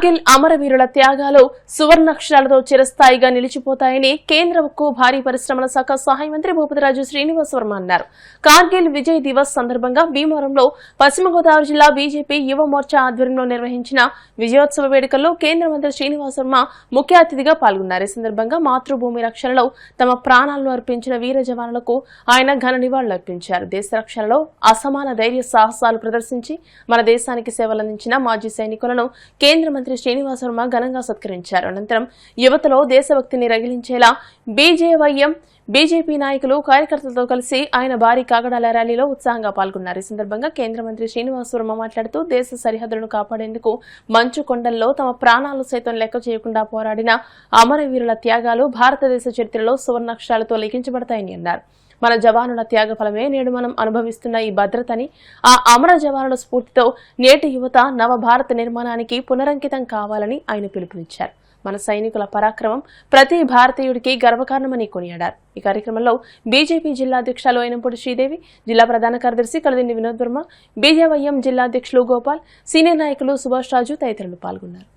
కార్గిల్ అమరవీరుల త్యాగాలు సువర్ణాక్షరాలతో చిరస్థాయిగా నిలిచిపోతాయని కేంద్ర ఉక్కు భారీ పరిశ్రమల శాఖ సహాయ మంత్రి భూపతిరాజు శ్రీనివాస్ వర్మ అన్నారు. కార్గిల్ విజయ్ దివస్ సందర్భంగా భీమవరంలో పశ్చిమ గోదావరి జిల్లా బీజేపీ యువ మోర్చా ఆధ్వర్యంలో నిర్వహించిన విజయోత్సవ వేడుకల్లో కేంద్ర మంత్రి శ్రీనివాస్ వర్మ ముఖ్య అతిథిగా పాల్గొన్నారు. ఈ సందర్భంగా మాతృభూమి రక్షణలో తమ ప్రాణాలను అర్పించిన వీర జవానులకు ఆయన ఘన నివాళులర్పించారు. దేశ రక్షణలో అసమాన ధైర్య సాహసాలు ప్రదర్శించి మన దేశానికి సేవలందించిన మాజీ సైనికులను కేంద్ర మంత్రి శ్రీనివాస్ వర్మ ఘనంగా సత్కరించారు. అనంతరం యువతలో దేశభక్తిని రగిలించేలా బీజేవైఎం బీజేపీ నాయకులు కార్యకర్తలతో కలిసి ఆయన భారీ కాగడాల ర్యాలీలో ఉత్సాహంగా పాల్గొన్నారు. ఈ సందర్భంగా కేంద్ర మంత్రి శ్రీనివాస్ వర్మ మాట్లాడుతూ దేశ సరిహద్దులను కాపాడేందుకు మంచు కొండల్లో తమ ప్రాణాలు సైతం లెక్క చేయకుండా పోరాడిన అమరవీరుల త్యాగాలు భారతదేశ చరిత్రలో సువర్ణాక్షరాలతో లిఖించబడతాయని అన్నారు. మన జవానుల త్యాగ ఫలమే నేడు మనం అనుభవిస్తున్న ఈ భద్రతని, ఆ అమర జవానుల స్ఫూర్తితో నేటి యువత నవ భారత నిర్మాణానికి పునరంకితం కావాలని ఆయన పిలుపునిచ్చారు. మన సైనికుల పరాక్రమం ప్రతి భారతీయుడికి గర్వకారణమని కొనియాడారు. ఈ కార్యక్రమంలో బీజేపీ జిల్లా అధ్యక్షులు అయినంపూడి శ్రీదేవి, జిల్లా ప్రధాన కార్యదర్శి కలదిండి వినోద్ వర్మ, బీజేవైఎం జిల్లా అధ్యక్షులు గోపాల్, సీనియర్ నాయకులు సుభాష్ రాజు తదితరులు పాల్గొన్నారు.